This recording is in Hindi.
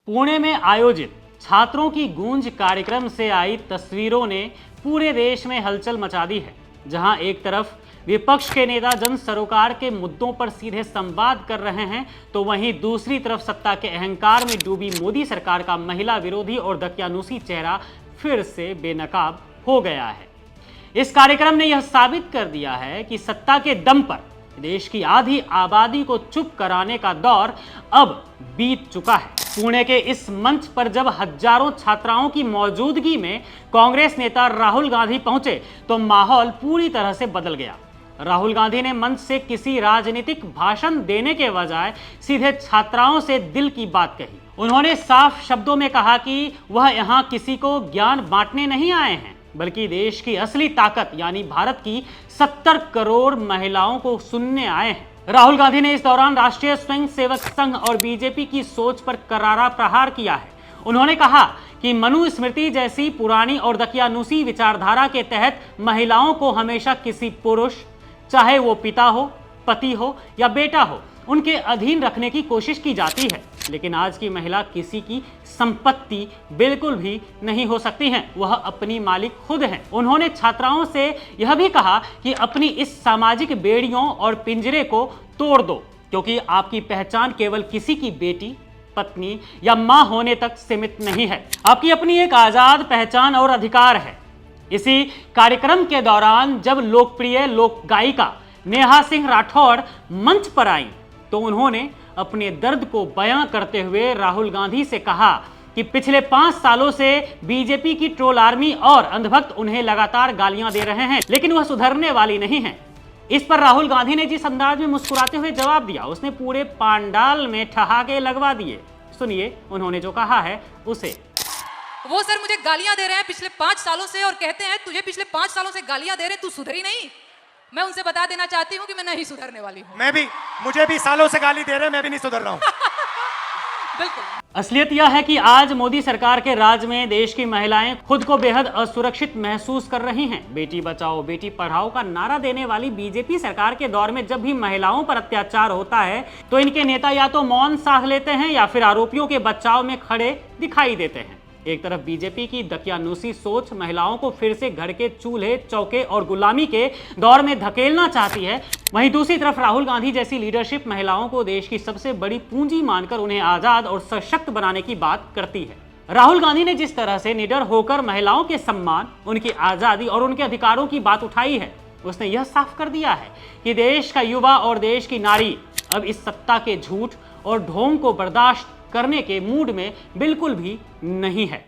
पुणे में आयोजित छात्रों की गूंज कार्यक्रम से आई तस्वीरों ने पूरे देश में हलचल मचा दी है। जहां एक तरफ विपक्ष के नेता जन सरोकार के मुद्दों पर सीधे संवाद कर रहे हैं, तो वहीं दूसरी तरफ सत्ता के अहंकार में डूबी मोदी सरकार का महिला विरोधी और दकियानूसी चेहरा फिर से बेनकाब हो गया है। इस कार्यक्रम ने यह साबित कर दिया है कि सत्ता के दम पर देश की आधी आबादी को चुप कराने का दौर अब बीत चुका है। पुणे के इस मंच पर जब हजारों छात्राओं की मौजूदगी में कांग्रेस नेता राहुल गांधी पहुंचे तो माहौल पूरी तरह से बदल गया। राहुल गांधी ने मंच से किसी राजनीतिक भाषण देने के बजाय सीधे छात्राओं से दिल की बात कही। उन्होंने साफ शब्दों में कहा कि वह यहां किसी को ज्ञान बांटने नहीं आए हैं, बल्कि देश की असली ताकत यानी भारत की 70 करोड़ महिलाओं को सुनने आए हैं। राहुल गांधी ने इस दौरान राष्ट्रीय स्वयंसेवक संघ और बीजेपी की सोच पर करारा प्रहार किया है। उन्होंने कहा कि मनुस्मृति जैसी पुरानी और दकियानूसी विचारधारा के तहत महिलाओं को हमेशा किसी पुरुष, चाहे वो पिता हो, पति हो या बेटा हो, उनके अधीन रखने की कोशिश की जाती है। लेकिन आज की महिला किसी की संपत्ति बिल्कुल भी नहीं हो सकती हैं, वह अपनी मालिक खुद हैं। उन्होंने छात्राओं से यह भी कहा कि अपनी इस सामाजिक बेड़ियों और पिंजरे को तोड़ दो, क्योंकि आपकी पहचान केवल किसी की बेटी, पत्नी या मां होने तक सीमित नहीं है। आपकी अपनी एक आजाद पहचान और अधिकार है। इसी कार्यक्रम के दौरान जब लोकप्रिय लोक गायिका नेहा सिंह राठौड़ मंच पर आई तो उन्होंने अपने दर्द को बयां करते हुए राहुल गांधी से कहा कि पिछले 5 सालों से बीजेपी की ट्रोल आर्मी और अंधभक्त उन्हें लगातार गालियां दे रहे हैं, लेकिन वह सुधरने वाली नहीं है। इस पर राहुल गांधी ने जिस अंदाज में मुस्कुराते हुए जवाब दिया, उसने पूरे पांडाल में ठहाके लगवा दिए। सुनिए उन्होंने जो कहा है उसे। वो सर मुझे गालियां दे रहे हैं पिछले 5 सालों से और कहते हैं तुझे पिछले 5 सालों से गालियां दे रहे हैं, तू सुधरी नहीं। मैं उनसे बता देना चाहती हूँ कि मैं नहीं सुधरने वाली हूँ। मुझे भी सालों से गाली दे रहे हैं, मैं भी नहीं सुधर रहा हूँ। बिल्कुल। असलियत यह है कि आज मोदी सरकार के राज में देश की महिलाएं खुद को बेहद असुरक्षित महसूस कर रही हैं। बेटी बचाओ बेटी पढ़ाओ का नारा देने वाली बीजेपी सरकार के दौर में जब भी महिलाओं पर अत्याचार होता है तो इनके नेता या तो मौन साध लेते हैं या फिर आरोपियों के बचाव में खड़े दिखाई देते हैं। एक तरफ बीजेपी की दकियानूसी सोच महिलाओं को फिर से घर के चूल्हे चौके और गुलामी के दौर में धकेलना चाहती है, वहीं दूसरी तरफ राहुल गांधी जैसी लीडरशिप महिलाओं को देश की सबसे बड़ी पूंजी मानकर उन्हें आजाद और सशक्त बनाने की बात करती है। राहुल गांधी ने जिस तरह से निडर होकर महिलाओं के सम्मान, उनकी आजादी और उनके अधिकारों की बात उठाई है, उसने यह साफ कर दिया है कि देश का युवा और देश की नारी अब इस सत्ता के झूठ और ढोंग को बर्दाश्त करने के मूड में बिल्कुल भी नहीं है।